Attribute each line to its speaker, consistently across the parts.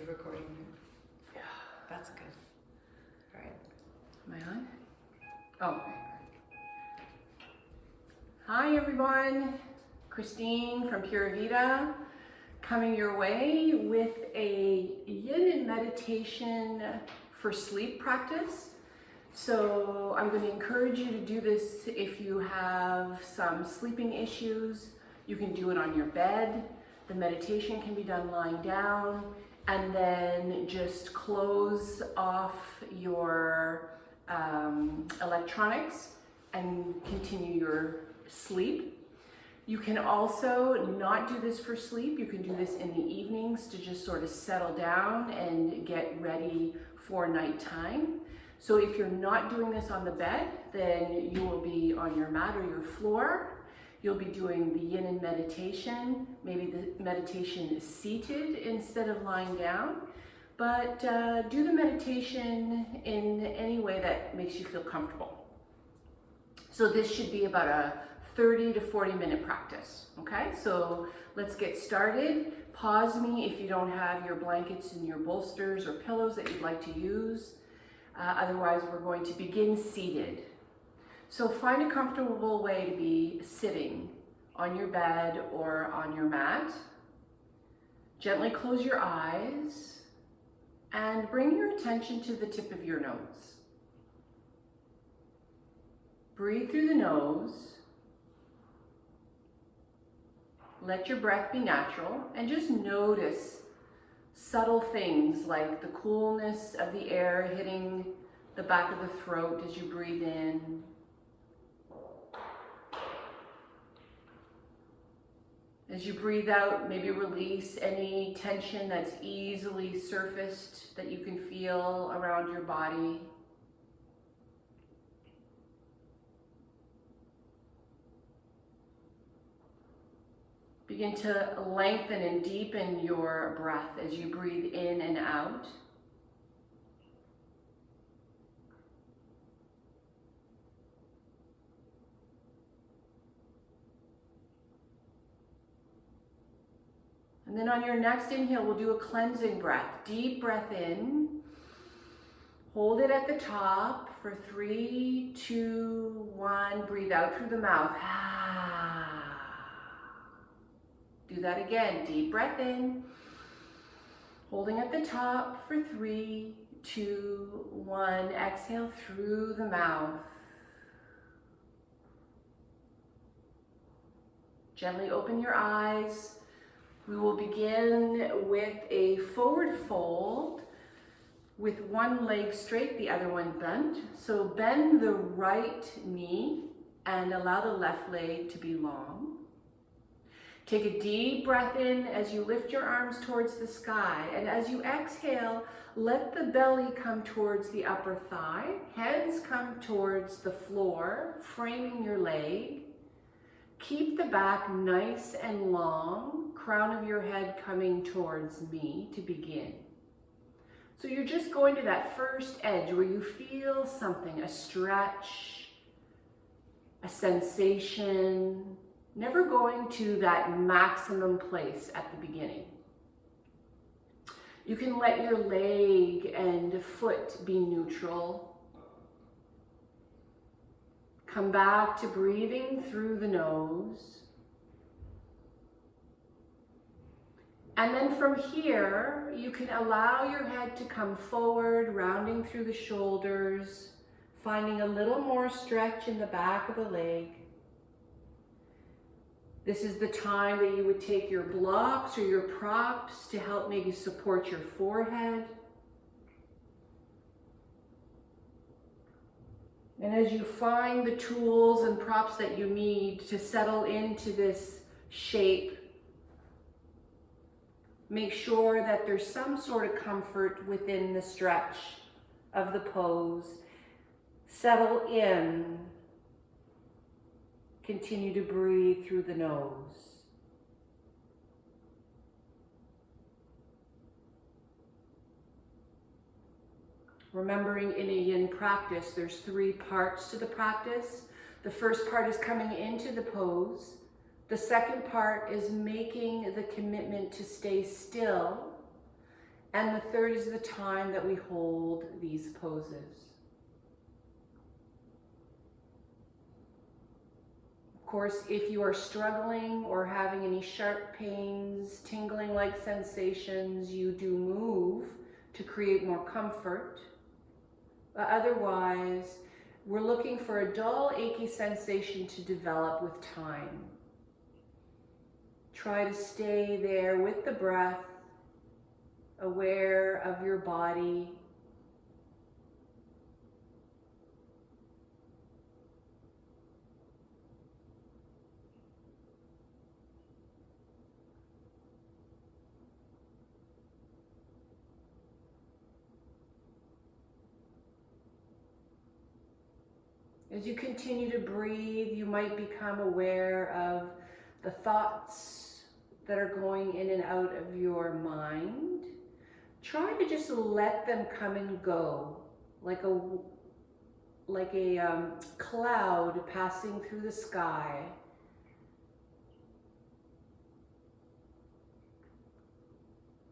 Speaker 1: recording here. Yeah. That's good. All right.
Speaker 2: Am I on? Oh. Hi everyone. Christine from Pura Vida coming your way with a yin meditation for sleep practice. So I'm going to encourage you to do this if you have some sleeping issues. You can do it on your bed. The meditation can be done lying down, and then just close off your electronics and continue your sleep. You can also not do this for sleep. You can do this in the evenings to just sort of settle down and get ready for nighttime. So if you're not doing this on the bed, then you will be on your mat or your floor. You'll be doing the yin and meditation. Maybe the meditation is seated instead of lying down. But do the meditation in any way that makes you feel comfortable. So this should be about a 30 to 40 minute practice, okay? So let's get started. Pause me if you don't have your blankets and your bolsters or pillows that you'd like to use. Otherwise, we're going to begin seated. So find a comfortable way to be sitting on your bed or on your mat. Gently close your eyes and bring your attention to the tip of your nose. Breathe through the nose. Let your breath be natural and just notice subtle things like the coolness of the air hitting the back of the throat as you breathe in. As you breathe out, maybe release any tension that's easily surfaced that you can feel around your body. Begin to lengthen and deepen your breath as you breathe in and out. And then on your next inhale, we'll do a cleansing breath. Deep breath in. Hold it at the top for 3, 2, 1. Breathe out through the mouth. Do that again. Deep breath in. Holding at the top for 3, 2, 1. Exhale through the mouth. Gently open your eyes. We will begin with a forward fold with one leg straight, the other one bent. So bend the right knee and allow the left leg to be long. Take a deep breath in as you lift your arms towards the sky. And as you exhale, let the belly come towards the upper thigh. Hands come towards the floor, framing your leg. Keep the back nice and long, crown of your head coming towards me to begin. So you're just going to that first edge where you feel something, a stretch, a sensation, never going to that maximum place at the beginning. You can let your leg and foot be neutral. Come back to breathing through the nose. And then from here, you can allow your head to come forward, rounding through the shoulders, finding a little more stretch in the back of the leg. This is the time that you would take your blocks or your props to help maybe support your forehead. And as you find the tools and props that you need to settle into this shape, make sure that there's some sort of comfort within the stretch of the pose. Settle in. Continue to breathe through the nose. Remembering in a yin practice, there's 3 parts to the practice. The first part is coming into the pose. The second part is making the commitment to stay still. And the third is the time that we hold these poses. Of course, if you are struggling or having any sharp pains, tingling-like sensations, you do move to create more comfort. But otherwise, we're looking for a dull, achy sensation to develop with time. Try to stay there with the breath, aware of your body. As you continue to breathe, you might become aware of the thoughts that are going in and out of your mind. Try to just let them come and go, like a cloud passing through the sky.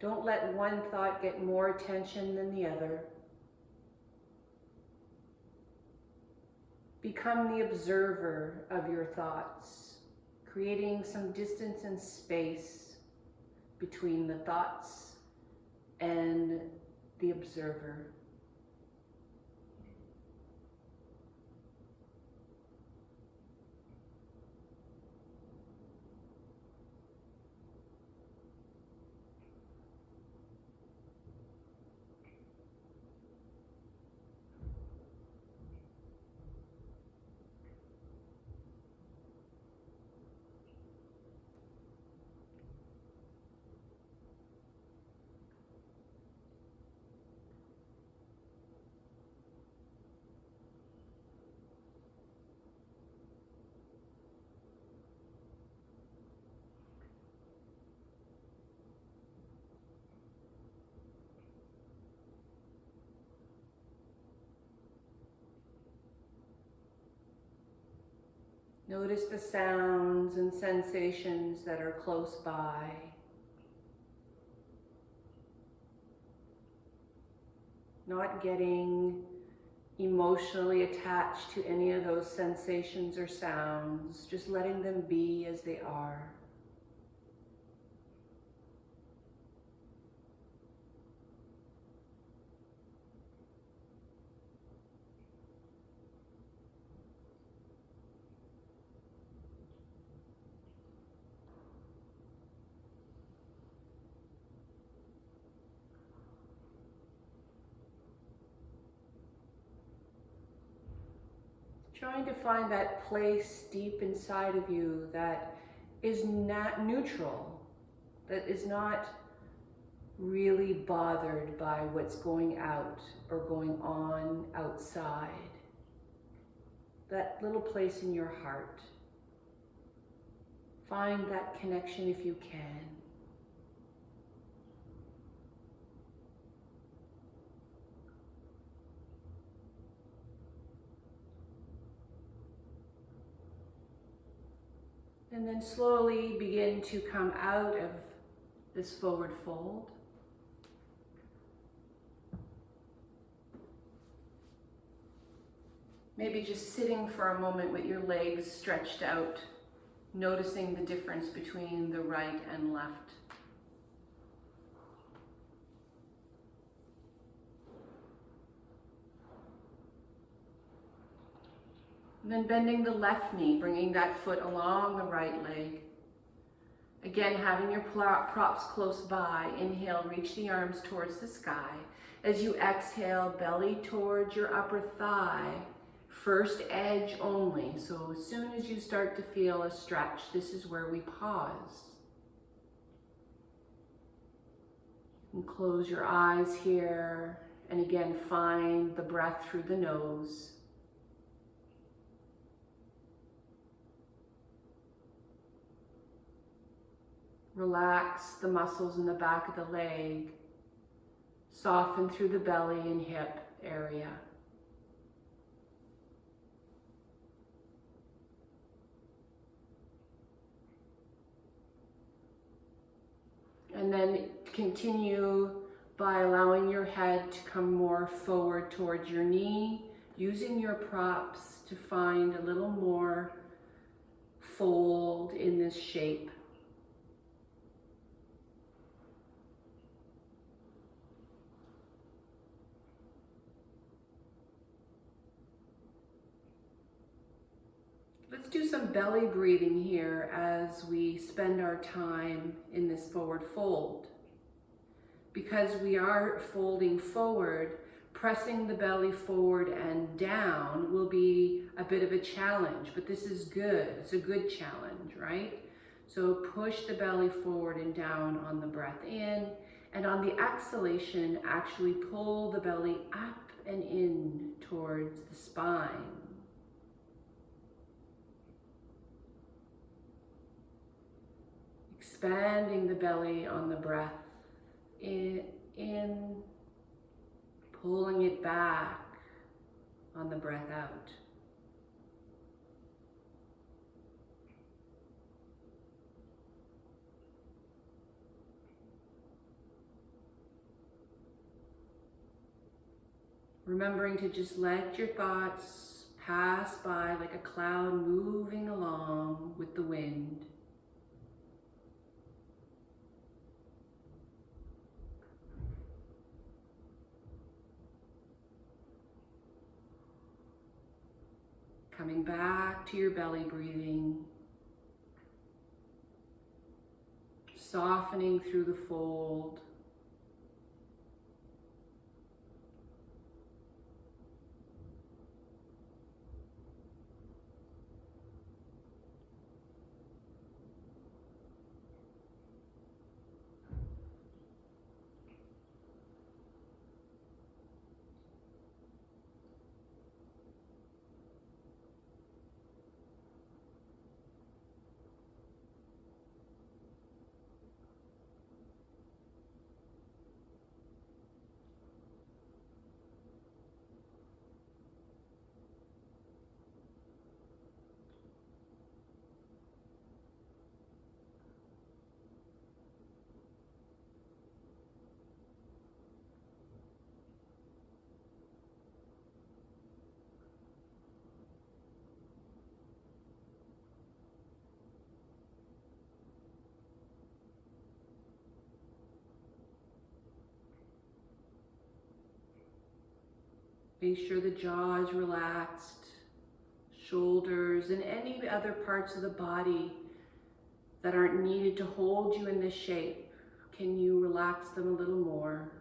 Speaker 2: Don't let one thought get more attention than the other. Become the observer of your thoughts, creating some distance and space between the thoughts and the observer. Notice the sounds and sensations that are close by. Not getting emotionally attached to any of those sensations or sounds, just letting them be as they are. Trying to find that place deep inside of you that is not neutral, that is not really bothered by what's going out or going on outside. That little place in your heart. Find that connection if you can. And then slowly begin to come out of this forward fold. Maybe just sitting for a moment with your legs stretched out, noticing the difference between the right and left. And then bending the left knee, bringing that foot along the right leg. Again, having your props close by. Inhale, reach the arms towards the sky. As you exhale, belly towards your upper thigh. First edge only. So as soon as you start to feel a stretch, this is where we pause. And close your eyes here. And again, find the breath through the nose. Relax the muscles in the back of the leg. Soften through the belly and hip area. And then continue by allowing your head to come more forward towards your knee, using your props to find a little more fold in this shape. Let's do some belly breathing here as we spend our time in this forward fold. Because we are folding forward, pressing the belly forward and down will be a bit of a challenge, but this is good. It's a good challenge, right? So push the belly forward and down on the breath in, and on the exhalation, actually pull the belly up and in towards the spine. Expanding the belly on the breath in, pulling it back on the breath out. Remembering to just let your thoughts pass by like a cloud moving along with the wind. Coming back to your belly breathing, softening through the fold. Make sure the jaw is relaxed, shoulders and any other parts of the body that aren't needed to hold you in this shape. Can you relax them a little more?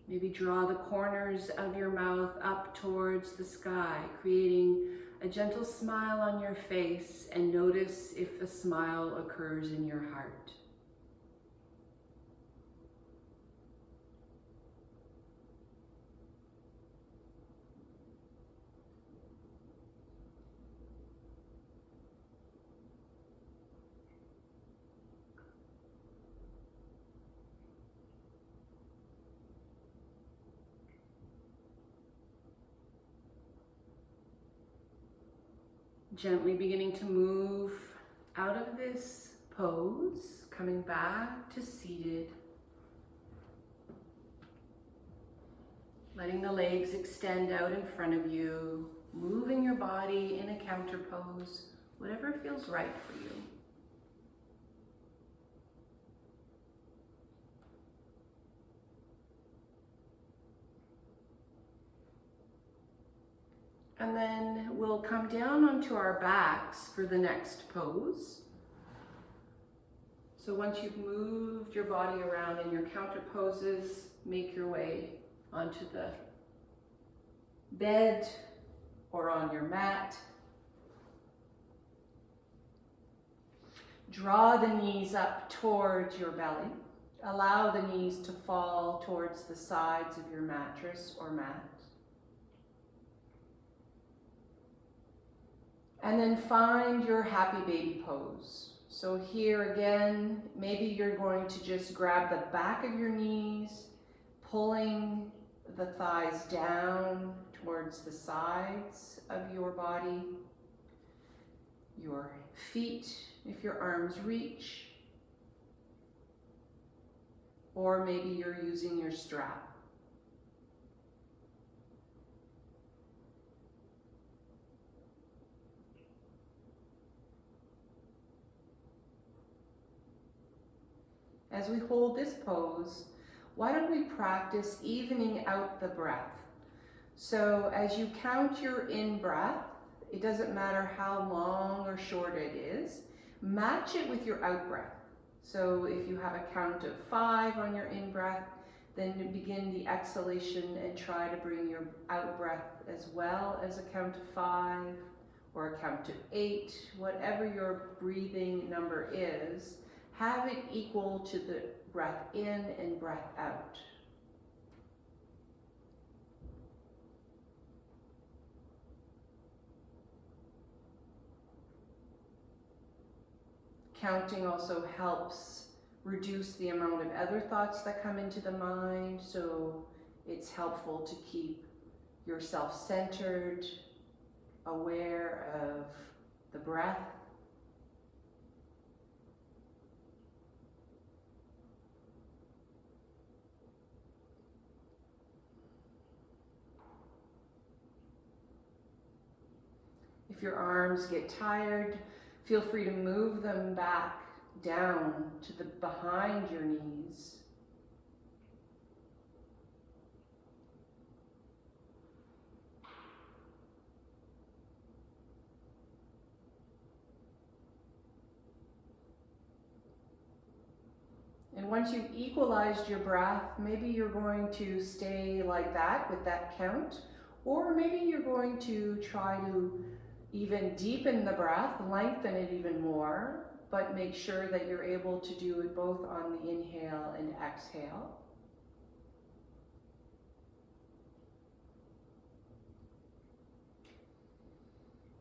Speaker 2: Maybe draw the corners of your mouth up towards the sky, creating a gentle smile on your face, and notice if a smile occurs in your heart. Gently beginning to move out of this pose, coming back to seated. Letting the legs extend out in front of you, moving your body in a counter pose, whatever feels right for you. And then we'll come down onto our backs for the next pose. So once you've moved your body around in your counter poses, make your way onto the bed or on your mat. Draw the knees up towards your belly. Allow the knees to fall towards the sides of your mattress or mat. And then find your happy baby pose. So here again, maybe you're going to just grab the back of your knees, pulling the thighs down towards the sides of your body, your feet, if your arms reach, or maybe you're using your strap. As we hold this pose, why don't we practice evening out the breath? So as you count your in-breath, it doesn't matter how long or short it is, match it with your out-breath. So if you have a count of 5 on your in-breath, then begin the exhalation and try to bring your out-breath as well as a count of 5 or a count of 8, whatever your breathing number is. Have it equal to the breath in and breath out. Counting also helps reduce the amount of other thoughts that come into the mind, so it's helpful to keep yourself centered, aware of the breath. If your arms get tired, feel free to move them back down to the behind your knees. And once you've equalized your breath, maybe you're going to stay like that with that count, or maybe you're going to try to even deepen the breath, lengthen it even more, but make sure that you're able to do it both on the inhale and exhale.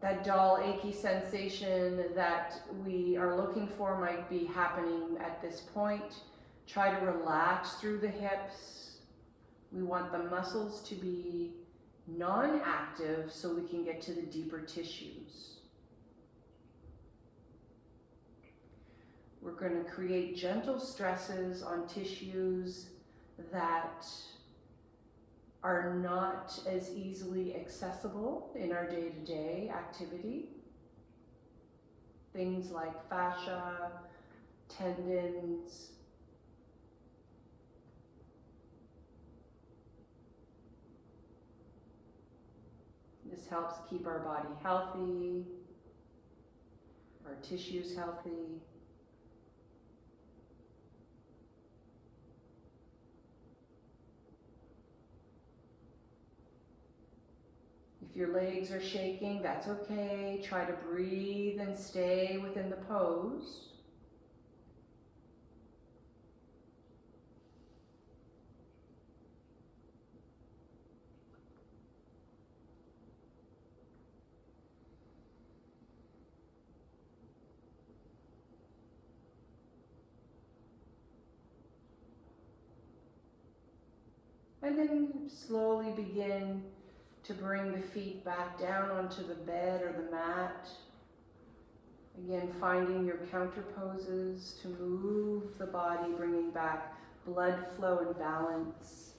Speaker 2: That dull, achy sensation that we are looking for might be happening at this point. Try to relax through the hips. We want the muscles to be non-active so we can get to the deeper tissues. We're going to create gentle stresses on tissues that are not as easily accessible in our day-to-day activity. Things like fascia, tendons, this helps keep our body healthy, our tissues healthy. If your legs are shaking, that's okay. Try to breathe and stay within the pose. And then slowly begin to bring the feet back down onto the bed or the mat. Again, finding your counter poses to move the body, bringing back blood flow and balance.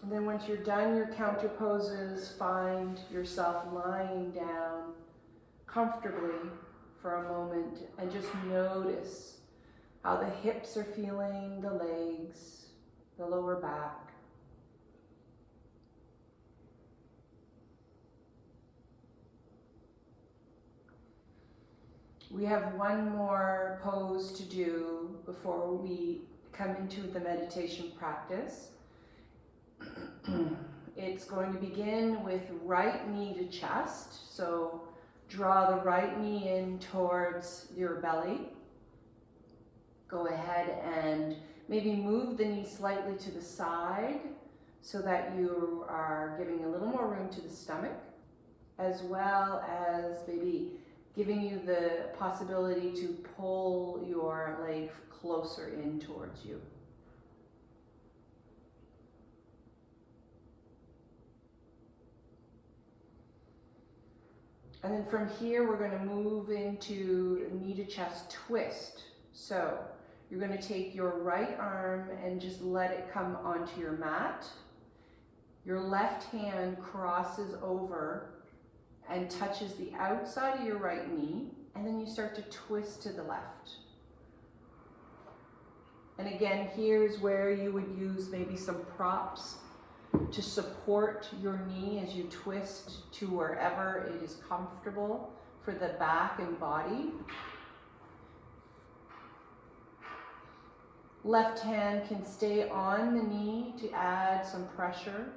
Speaker 2: And then once you're done your counter poses, find yourself lying down comfortably for a moment and just notice how the hips are feeling, the legs, the lower back. We have one more pose to do before we come into the meditation practice. It's going to begin with right knee to chest. So draw the right knee in towards your belly. Go ahead and maybe move the knee slightly to the side so that you are giving a little more room to the stomach. as well as maybe giving you the possibility to pull your leg closer in towards you. And then from here, we're going to move into knee to chest twist. So you're going to take your right arm and just let it come onto your mat. Your left hand crosses over and touches the outside of your right knee, and then you start to twist to the left. And again, here's where you would use maybe some props to support your knee as you twist to wherever it is comfortable for the back and body. Left hand can stay on the knee to add some pressure.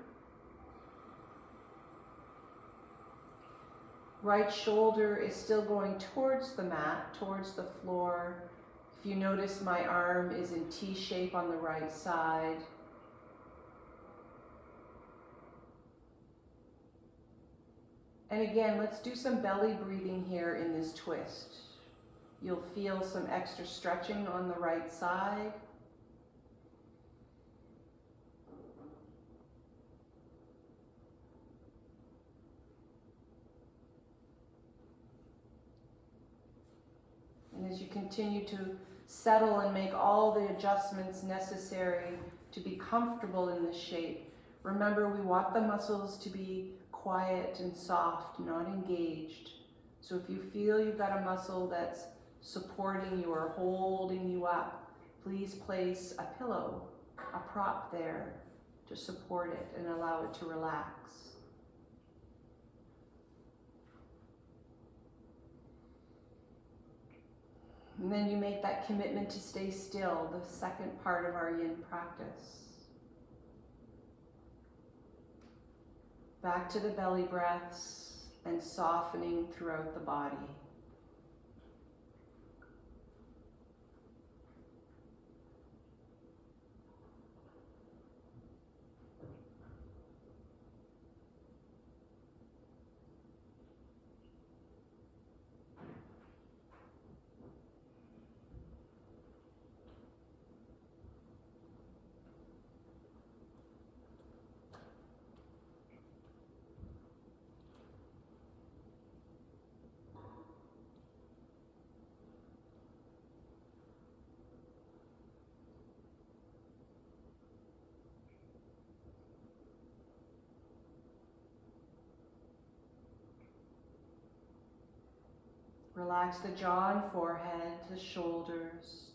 Speaker 2: Right shoulder is still going towards the mat, towards the floor. If you notice, my arm is in T shape on the right side. And again, let's do some belly breathing here in this twist. You'll feel some extra stretching on the right side. And as you continue to settle and make all the adjustments necessary to be comfortable in this shape, remember we want the muscles to be quiet and soft, not engaged. So if you feel you've got a muscle that's supporting you or holding you up, please place a pillow, a prop there to support it and allow it to relax. And then you make that commitment to stay still, the second part of our yin practice. Back to the belly breaths and softening throughout the body. Relax the jaw and forehead, the shoulders.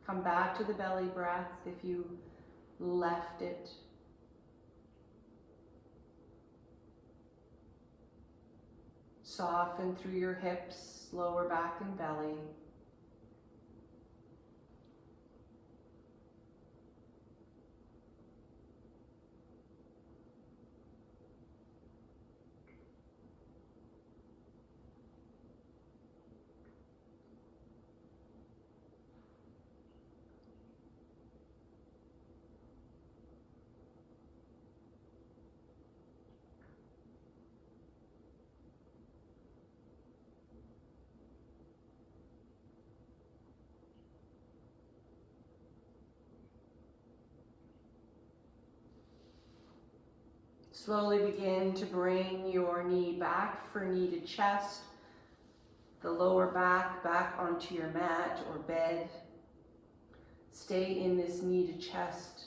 Speaker 2: Come back to the belly breath if you left it. Soften through your hips, lower back and belly. Slowly begin to bring your knee back for knee to chest, the lower back onto your mat or bed. Stay in this knee to chest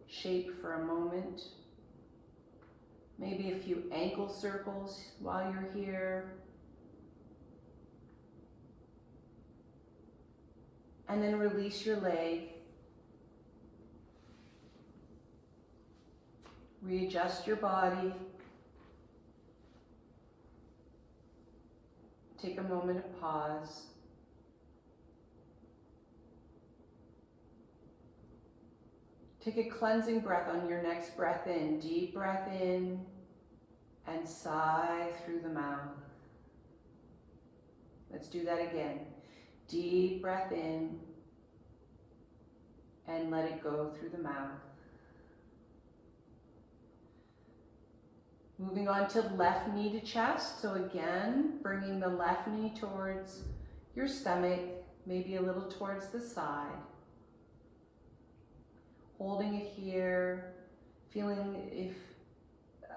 Speaker 2: shape for a moment. Maybe a few ankle circles while you're here. And then release your leg. Readjust your body. Take a moment of pause. Take a cleansing breath on your next breath in. Deep breath in and sigh through the mouth. Let's do that again. Deep breath in and let it go through the mouth. Moving on to left knee to chest. So again, bringing the left knee towards your stomach, maybe a little towards the side. Holding it here, feeling if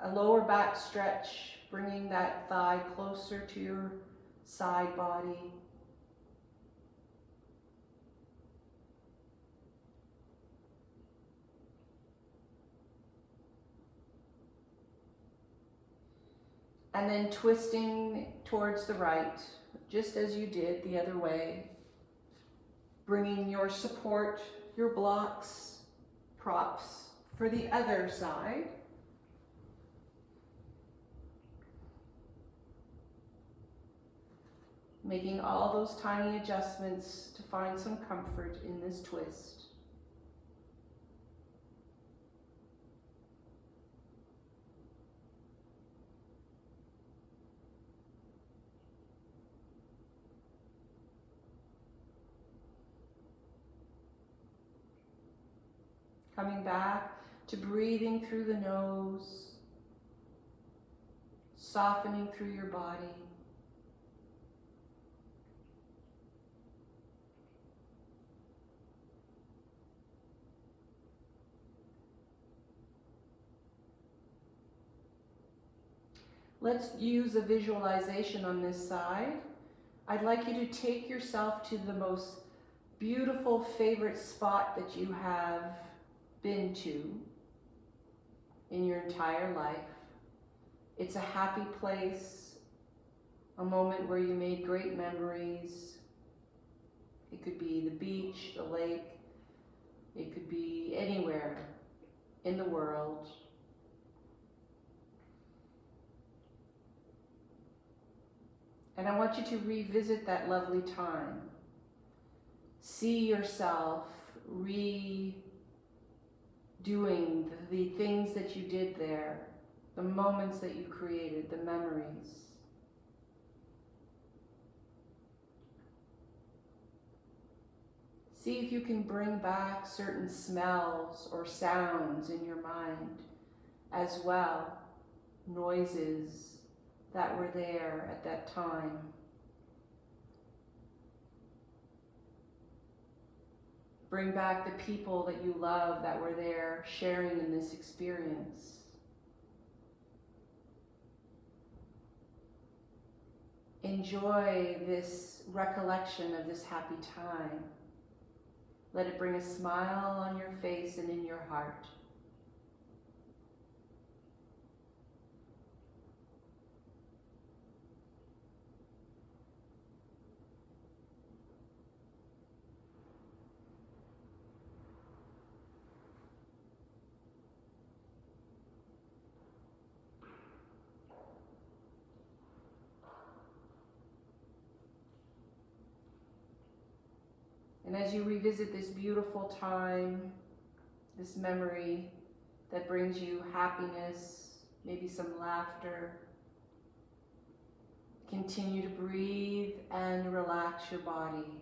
Speaker 2: a lower back stretch, bringing that thigh closer to your side body. And then twisting towards the right, just as you did the other way. Bringing your support, your blocks, props for the other side. Making all those tiny adjustments to find some comfort in this twist. Coming back to breathing through the nose, softening through your body. Let's use a visualization on this side. I'd like you to take yourself to the most beautiful favorite spot that you have been to in your entire life. It's a happy place, a moment where you made great memories. It could be the beach, the lake, it could be anywhere in the world. And I want you to revisit that lovely time. See yourself redoing the things that you did there, the moments that you created, the memories. See if you can bring back certain smells or sounds in your mind as well, noises that were there at that time. Bring back the people that you love that were there sharing in this experience. Enjoy this recollection of this happy time. Let it bring a smile on your face and in your heart. And as you revisit this beautiful time, this memory that brings you happiness, maybe some laughter, continue to breathe and relax your body.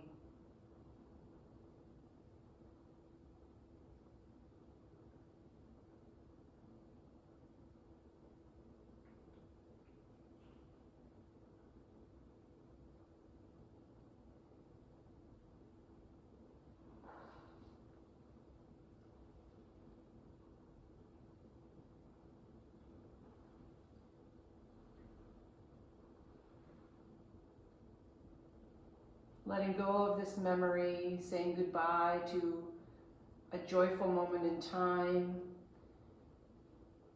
Speaker 2: Letting go of this memory, saying goodbye to a joyful moment in time.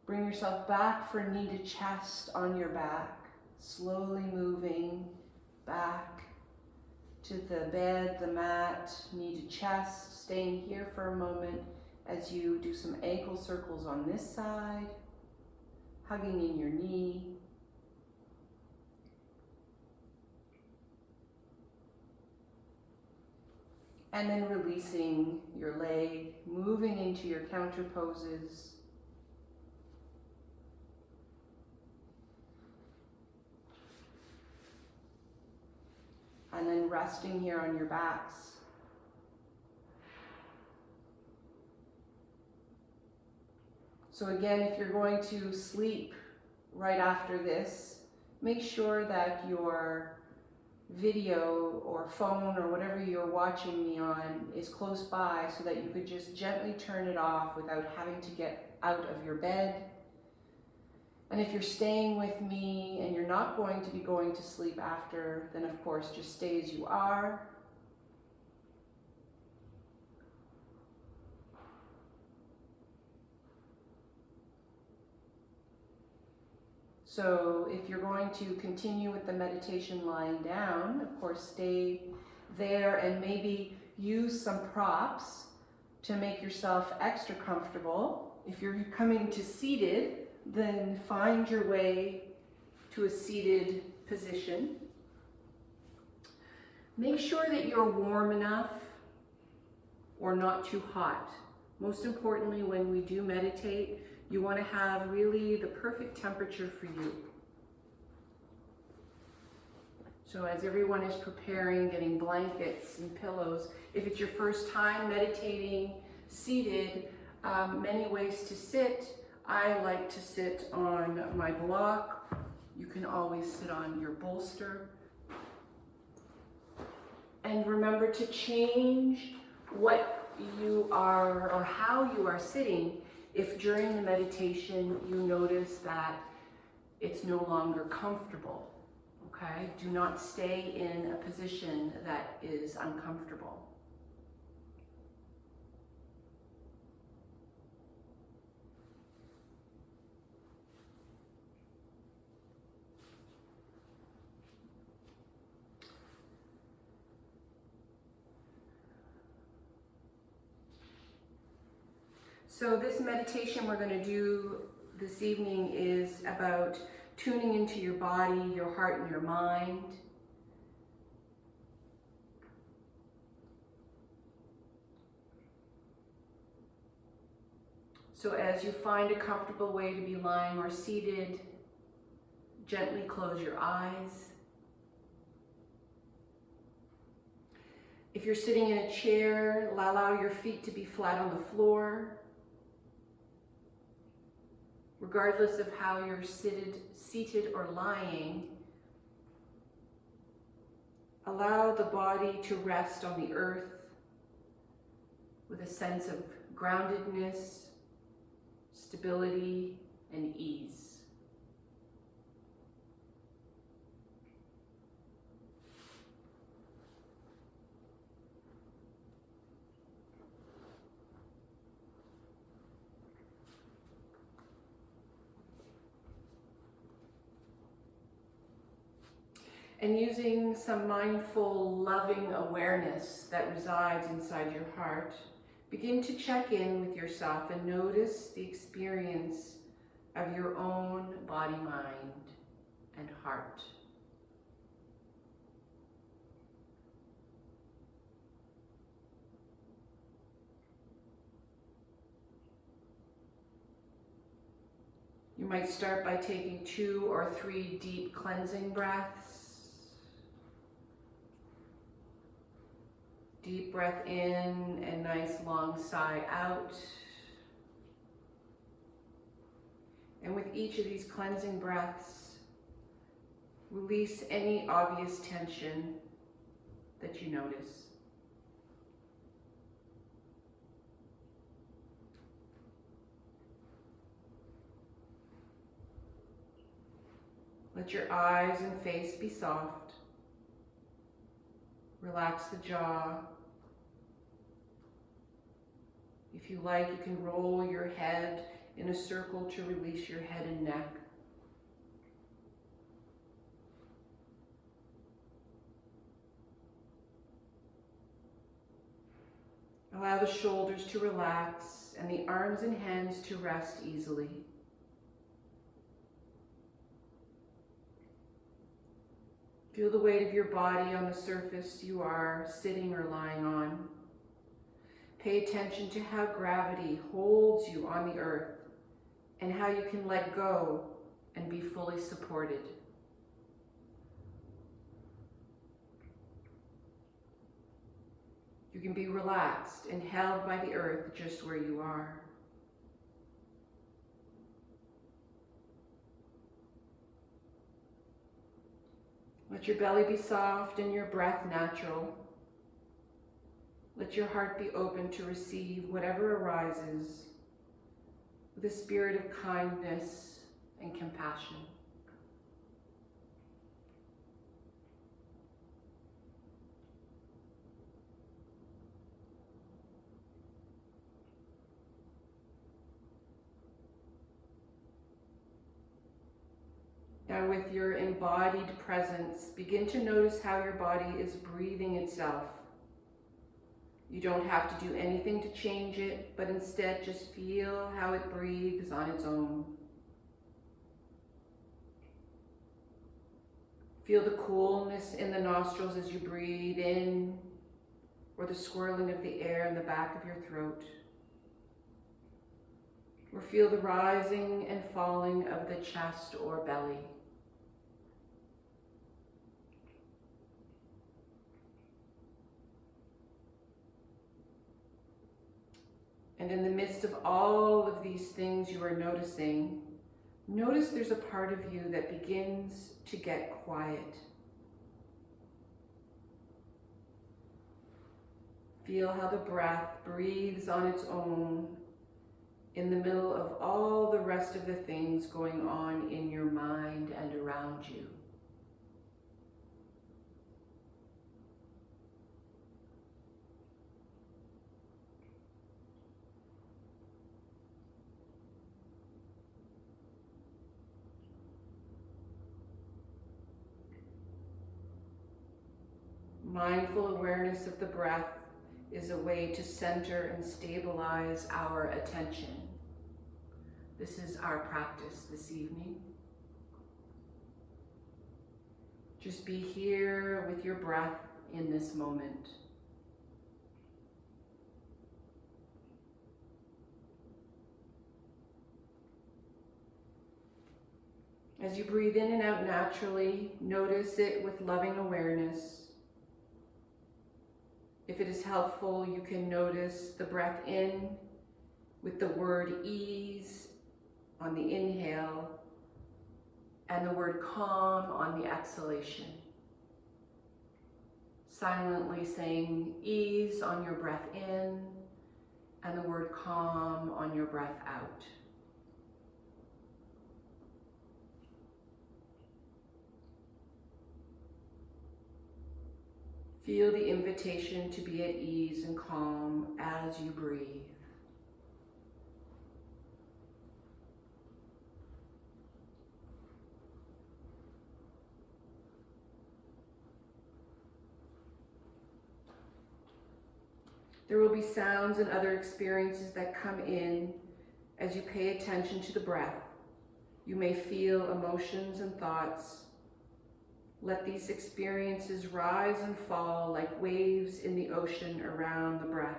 Speaker 2: Bring yourself back for knee to chest on your back, slowly moving back to the bed, the mat, knee to chest, staying here for a moment as you do some ankle circles on this side, hugging in your knee. And then releasing your leg, moving into your counter poses. And then resting here on your backs. So again, if you're going to sleep right after this, make sure that your video or phone or whatever you're watching me on is close by so that you could just gently turn it off without having to get out of your bed. And if you're staying with me and you're not going to be going to sleep after, then of course just stay as you are. So if you're going to continue with the meditation lying down, of course stay there and maybe use some props to make yourself extra comfortable. If you're coming to seated, then find your way to a seated position. Make sure that you're warm enough or not too hot. Most importantly, when we do meditate, you want to have really the perfect temperature for you. So as everyone is preparing, getting blankets and pillows, if it's your first time meditating seated, many ways to sit. I like to sit on my block. You can always sit on your bolster. And remember to change what you are or how you are sitting if during the meditation you notice that it's no longer comfortable. Okay? Do not stay in a position that is uncomfortable. So this meditation we're going to do this evening is about tuning into your body, your heart, and your mind. So as you find a comfortable way to be lying or seated, gently close your eyes. If you're sitting in a chair, allow your feet to be flat on the floor. Regardless of how you're seated or lying, allow the body to rest on the earth with a sense of groundedness, stability, and ease. And using some mindful, loving awareness that resides inside your heart, begin to check in with yourself and notice the experience of your own body, mind, and heart. You might start by taking 2 or 3 deep cleansing breaths. Deep breath in and nice long sigh out. And with each of these cleansing breaths, release any obvious tension that you notice. Let your eyes and face be soft. Relax the jaw. If you like, you can roll your head in a circle to release your head and neck. Allow the shoulders to relax and the arms and hands to rest easily. Feel the weight of your body on the surface you are sitting or lying on. Pay attention to how gravity holds you on the earth and how you can let go and be fully supported. You can be relaxed and held by the earth just where you are. Let your belly be soft and your breath natural. Let your heart be open to receive whatever arises with a spirit of kindness and compassion. Now, with your embodied presence, begin to notice how your body is breathing itself. You don't have to do anything to change it, but instead just feel how it breathes on its own. Feel the coolness in the nostrils as you breathe in, or the swirling of the air in the back of your throat. Or feel the rising and falling of the chest or belly. And in the midst of all of these things you are noticing, notice there's a part of you that begins to get quiet. Feel how the breath breathes on its own in the middle of all the rest of the things going on in your mind and around you. Mindful awareness of the breath is a way to center and stabilize our attention. This is our practice this evening. Just be here with your breath in this moment. As you breathe in and out naturally, notice it with loving awareness. If it is helpful, you can notice the breath in with the word ease on the inhale and the word calm on the exhalation. Silently saying ease on your breath in and the word calm on your breath out. Feel the invitation to be at ease and calm as you breathe. There will be sounds and other experiences that come in as you pay attention to the breath. You may feel emotions and thoughts. Let these experiences rise and fall like waves in the ocean around the breath.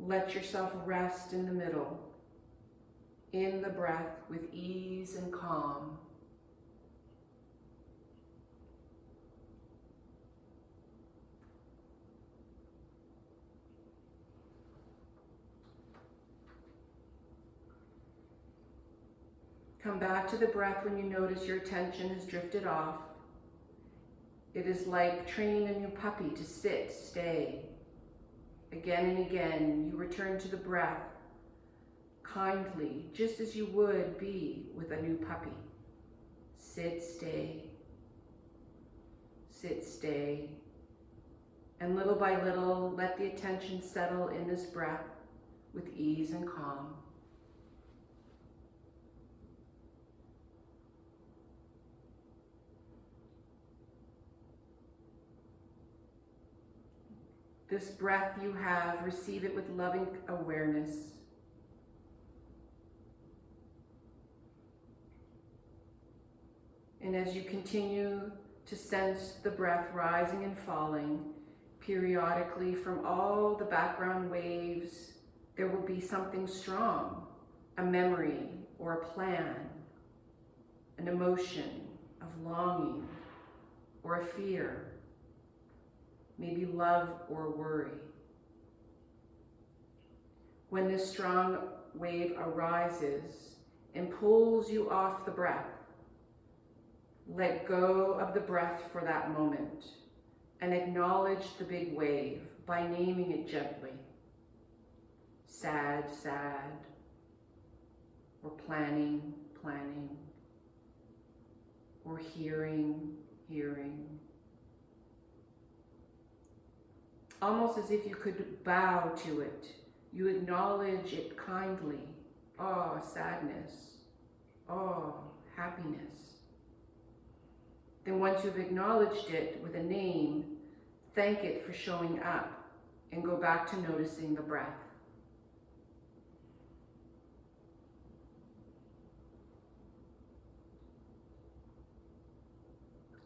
Speaker 2: Let yourself rest in the middle, in the breath with ease and calm. Come back to the breath when you notice your attention has drifted off. It is like training a new puppy to sit, stay. Again and again, you return to the breath kindly, just as you would be with a new puppy. Sit, stay. Sit, stay. And little by little, let the attention settle in this breath with ease and calm. This breath you have, receive it with loving awareness. And as you continue to sense the breath rising and falling, periodically from all the background waves, there will be something strong, a memory or a plan, an emotion of longing or a fear. Maybe love or worry. When this strong wave arises and pulls you off the breath, Let go of the breath for that moment and acknowledge the big wave by naming it gently. Sad, sad, or planning, planning, or hearing, hearing. Almost as if you could bow to it. You acknowledge it kindly. Oh, sadness. Oh, happiness. Then once you've acknowledged it with a name, thank it for showing up and go back to noticing the breath.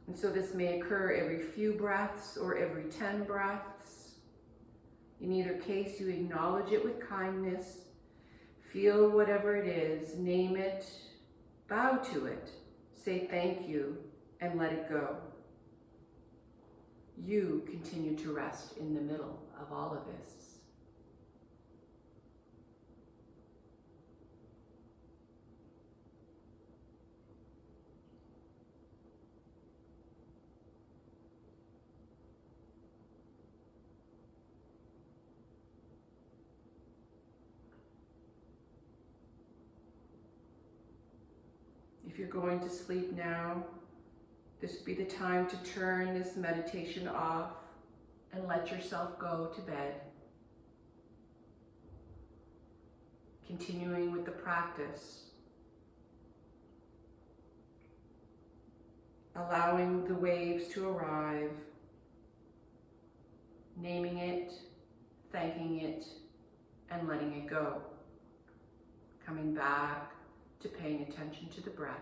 Speaker 2: And so this may occur every few breaths or every 10 breaths. In either case, you acknowledge it with kindness, feel whatever it is, name it, bow to it, say thank you, and let it go. You continue to rest in the middle of all of this. If you're going to sleep now, this would be the time to turn this meditation off and let yourself go to bed. Continuing with the practice. Allowing the waves to arrive, naming it, thanking it, and letting it go. Coming back to paying attention to the breath.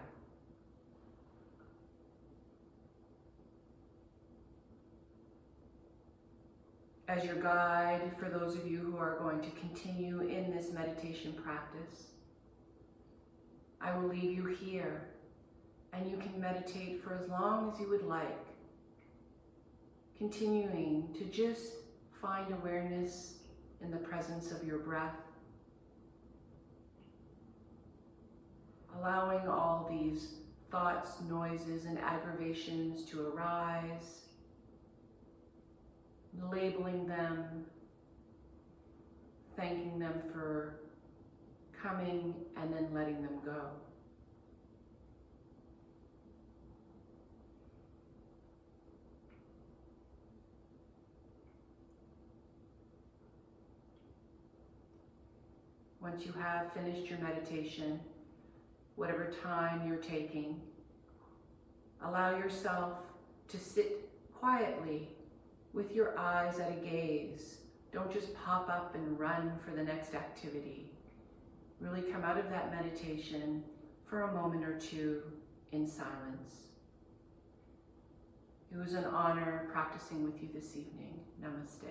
Speaker 2: As your guide, for those of you who are going to continue in this meditation practice, I will leave you here, and you can meditate for as long as you would like, continuing to just find awareness in the presence of your breath, allowing all these thoughts, noises, and aggravations to arise, labeling them, thanking them for coming, and then letting them go. Once you have finished your meditation, whatever time you're taking, allow yourself to sit quietly with your eyes at a gaze. Don't just pop up and run for the next activity. Really come out of that meditation for a moment or two in silence. It was an honor practicing with you this evening. Namaste.